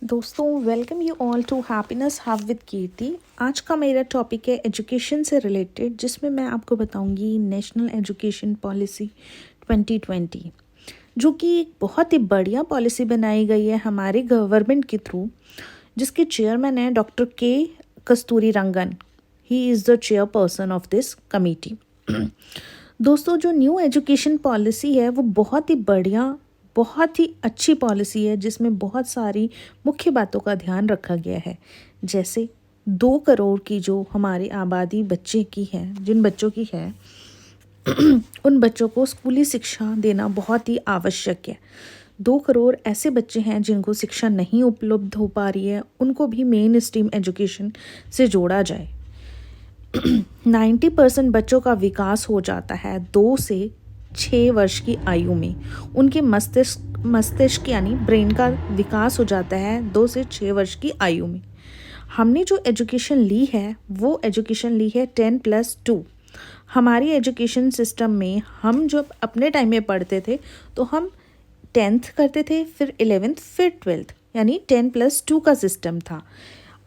दोस्तों welcome you all to happiness hub with Kirti. आज का मेरा टॉपिक है एजुकेशन से रिलेटेड, जिसमें मैं आपको बताऊंगी नेशनल एजुकेशन पॉलिसी 2020, जो कि एक बहुत ही बढ़िया पॉलिसी बनाई गई है हमारे गवर्नमेंट के थ्रू, जिसके चेयरमैन है doctor K Kasturirangan. He is the chairperson of this committee. दोस्तों, जो न्यू एजुकेशन पॉलिसी है वो बहुत ही बढ़िया, बहुत ही अच्छी पॉलिसी है, जिसमें बहुत सारी मुख्य बातों का ध्यान रखा गया है। जैसे 2 करोड़ की जो हमारी आबादी बच्चे की है, जिन बच्चों की है उन बच्चों को स्कूली शिक्षा देना बहुत ही आवश्यक है। 2 करोड़ ऐसे बच्चे हैं जिनको शिक्षा नहीं उपलब्ध हो पा रही है, उनको भी मेन स्ट्रीम एजुकेशन से जोड़ा जाए। 90% बच्चों का विकास हो जाता है 2 से 6 वर्ष की आयु में। उनके मस्तिष्क यानी ब्रेन का विकास हो जाता है 2 से 6 वर्ष की आयु में। हमने जो एजुकेशन ली है वो एजुकेशन ली है 10+2। हमारी एजुकेशन सिस्टम में हम जब अपने टाइम में पढ़ते थे तो हम 10th करते थे, फिर 11th, फिर 12th, यानी 10+2 का सिस्टम था।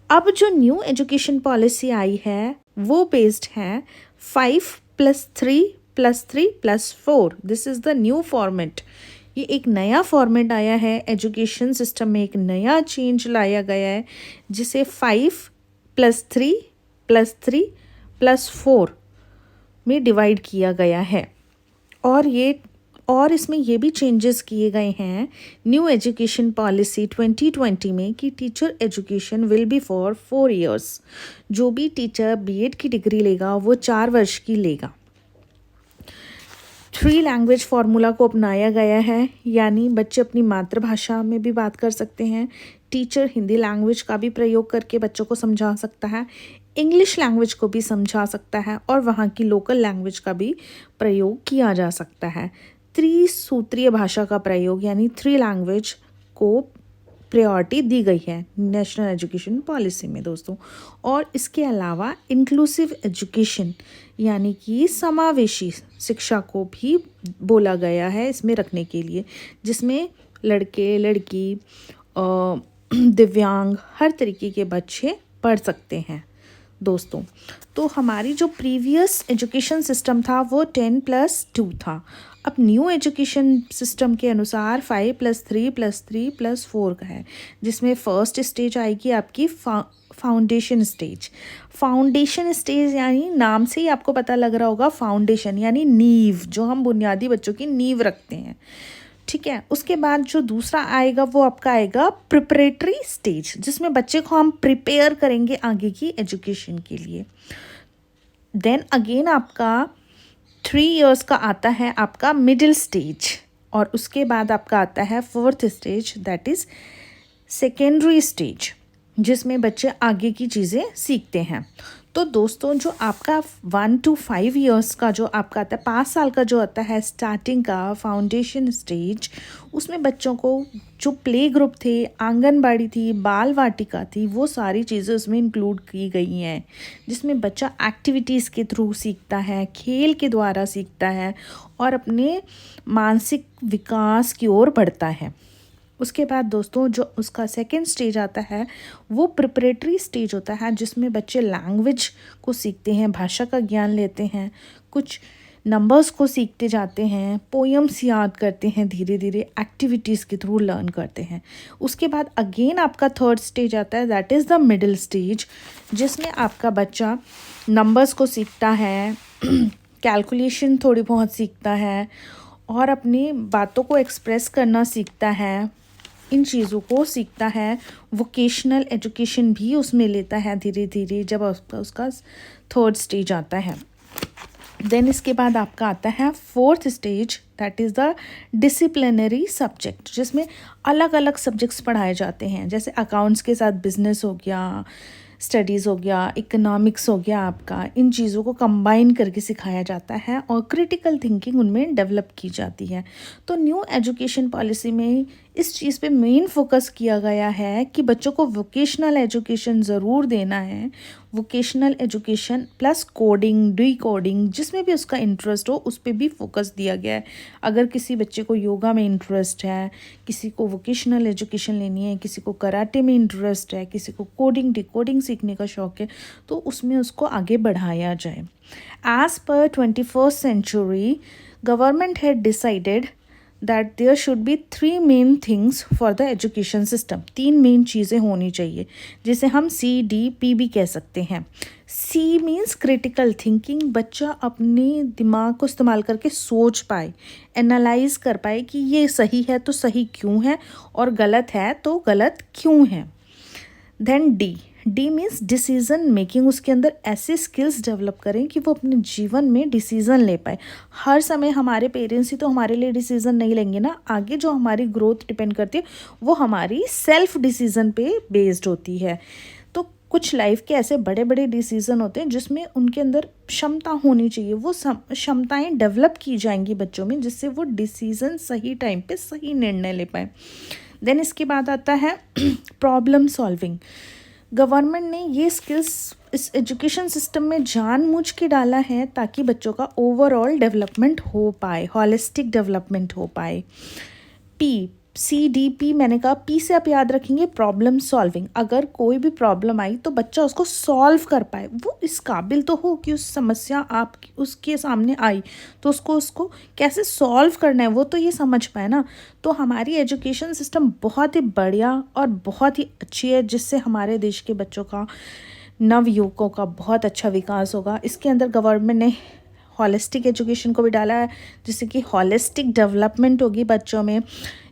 अब जो न्यू एजुकेशन पॉलिसी आई है वो बेस्ड है 5+3+3+4। This is the new format. ये एक नया फॉर्मेट आया है एजुकेशन सिस्टम में, एक नया चेंज लाया गया है, जिसे 5+3+3+4 में डिवाइड किया गया है। और इसमें ये भी चेंजेस किए गए हैं न्यू एजुकेशन पॉलिसी 2020 में कि teacher education will be for 4 years। जो भी टीचर बीएड की डिग्री लेगा वो 4 वर्ष की लेगा। 3 लैंग्वेज फार्मूला को अपनाया गया है, यानी बच्चे अपनी मातृभाषा में भी बात कर सकते हैं। टीचर हिंदी लैंग्वेज का भी प्रयोग करके बच्चों को समझा सकता है, इंग्लिश लैंग्वेज को भी समझा सकता है, और वहाँ की लोकल लैंग्वेज का भी प्रयोग किया जा सकता है। त्रिसूत्रीय भाषा का प्रयोग यानी 3 लैंग्वेज को प्रायोरिटी दी गई है नेशनल एजुकेशन पॉलिसी में दोस्तों। और इसके अलावा इंक्लूसिव एजुकेशन यानी कि समावेशी शिक्षा को भी बोला गया है इसमें रखने के लिए, जिसमें लड़के लड़की दिव्यांग हर तरीके के बच्चे पढ़ सकते हैं दोस्तों। तो हमारी जो प्रीवियस एजुकेशन सिस्टम था वो 10+2 था। अब न्यू एजुकेशन सिस्टम के अनुसार 5+3+3+4 का है, जिसमें फर्स्ट स्टेज आएगी आपकी फाउंडेशन स्टेज। फाउंडेशन स्टेज यानी नाम से ही आपको पता लग रहा होगा, फाउंडेशन यानी नींव, जो हम बुनियादी बच्चों की नींव रखते हैं, ठीक है। उसके बाद जो दूसरा आएगा वो आपका आएगा प्रिपरेटरी स्टेज, जिसमें बच्चे को हम प्रिपेयर करेंगे आगे की एजुकेशन के लिए। देन अगेन आपका 3 years का आता है आपका मिडिल स्टेज, और उसके बाद आपका आता है 4th stage, that is secondary stage, जिसमें बच्चे आगे की चीज़ें सीखते हैं। तो दोस्तों, जो आपका 1 to 5 years का जो आपका आता है, 5 साल का जो आता है स्टार्टिंग का फाउंडेशन स्टेज, उसमें बच्चों को जो प्ले ग्रुप थे, आंगनबाड़ी थी, बाल वाटिका थी, वो सारी चीज़ें उसमें इंक्लूड की गई हैं, जिसमें बच्चा एक्टिविटीज़ के थ्रू सीखता है, खेल के द्वारा सीखता है और अपने मानसिक विकास की ओर बढ़ता है। उसके बाद दोस्तों, जो उसका सेकेंड स्टेज आता है वो प्रिपरेटरी स्टेज होता है, जिसमें बच्चे लैंग्वेज को सीखते हैं, भाषा का ज्ञान लेते हैं, कुछ नंबर्स को सीखते जाते हैं, पोएम्स याद करते हैं, धीरे धीरे एक्टिविटीज़ के थ्रू लर्न करते हैं। उसके बाद अगेन आपका 3rd स्टेज आता है, that is the middle stage, जिसमें आपका बच्चा नंबर्स को सीखता है, कैलकुलेशन थोड़ी बहुत सीखता है, और अपनी बातों को एक्सप्रेस करना सीखता है, इन चीज़ों को सीखता है। वोकेशनल एजुकेशन भी उसमें लेता है धीरे धीरे, जब उसका 3rd स्टेज आता है। देन इसके बाद आपका आता है 4th stage, that is the disciplinary subject, जिसमें अलग अलग सब्जेक्ट्स पढ़ाए जाते हैं, जैसे अकाउंट्स के साथ बिजनेस हो गया, स्टडीज़ हो गया, इकोनॉमिक्स हो गया आपका। इन चीज़ों को कंबाइन करके सिखाया जाता है और क्रिटिकल थिंकिंग उनमें डेवलप की जाती है। तो न्यू एजुकेशन पॉलिसी में इस चीज़ पे मेन फोकस किया गया है कि बच्चों को वोकेशनल एजुकेशन ज़रूर देना है। Vocational education plus coding, decoding, जिसमें भी उसका इंटरेस्ट हो उस पे भी फोकस दिया गया है। अगर किसी बच्चे को योगा में इंटरेस्ट है, किसी को वोकेशनल एजुकेशन लेनी है, किसी को कराटे में इंटरेस्ट है, किसी को कोडिंग डिकोडिंग सीखने का शौक़ है, तो उसमें उसको आगे बढ़ाया जाए। As per 21st century, government had decided that there should be three main things for the education system। तीन मेन चीज़ें होनी चाहिए, जिसे हम CDP भी कह सकते हैं। C मीन्स क्रिटिकल थिंकिंग, बच्चा अपने दिमाग को इस्तेमाल करके सोच पाए, एनालाइज कर पाए कि ये सही है तो सही क्यों है और गलत है तो गलत क्यों है। Then D means decision making, उसके अंदर ऐसे स्किल्स डेवलप करें कि वो अपने जीवन में डिसीज़न ले पाए। हर समय हमारे पेरेंट्स ही तो हमारे लिए डिसीज़न नहीं लेंगे ना, आगे जो हमारी ग्रोथ डिपेंड करती है वो हमारी सेल्फ डिसीज़न पे बेस्ड होती है। तो कुछ लाइफ के ऐसे बड़े बड़े डिसीज़न होते हैं जिसमें उनके अंदर क्षमता होनी चाहिए, वो क्षमताएँ डेवलप की जाएंगी बच्चों में, जिससे वो डिसीज़न सही टाइम पे सही निर्णय ले पाए। देन इसके बाद आता है प्रॉब्लम सॉल्विंग। गवर्नमेंट ने ये स्किल्स इस एजुकेशन सिस्टम में जानबूझ के डाला है ताकि बच्चों का ओवरऑल डेवलपमेंट हो पाए, हॉलिस्टिक डेवलपमेंट हो पाए। CDP मैंने कहा, P से आप याद रखेंगे प्रॉब्लम सॉल्विंग। अगर कोई भी प्रॉब्लम आई तो बच्चा उसको सॉल्व कर पाए, वो इस काबिल तो हो कि उस समस्या आप उसके सामने आई तो उसको कैसे सॉल्व करना है वो तो ये समझ पाए ना। तो हमारी एजुकेशन सिस्टम बहुत ही बढ़िया और बहुत ही अच्छी है, जिससे हमारे देश के बच्चों का, नवयुवकों का बहुत अच्छा विकास होगा। इसके अंदर गवर्नमेंट ने हॉलिस्टिक एजुकेशन को भी डाला है, जिससे कि हॉलिस्टिक डेवलपमेंट होगी बच्चों में,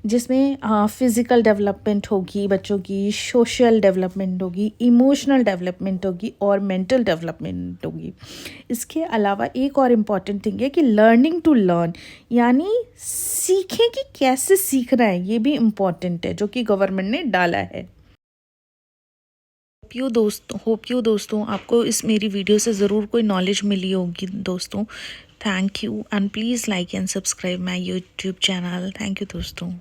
जिसमें फिज़िकल डेवलपमेंट होगी बच्चों की, सोशल डेवलपमेंट होगी, इमोशनल डेवलपमेंट होगी और मेंटल डेवलपमेंट होगी। इसके अलावा एक और इम्पॉर्टेंट थिंग है कि लर्निंग टू लर्न, यानी सीखें कि कैसे सीखना है, ये भी इम्पॉर्टेंट है जो कि गवर्नमेंट ने डाला है। होप यू दोस्तों आपको इस मेरी वीडियो से ज़रूर कोई नॉलेज मिली होगी दोस्तों। Thank you and please like and subscribe my YouTube channel. Thank you दोस्तों।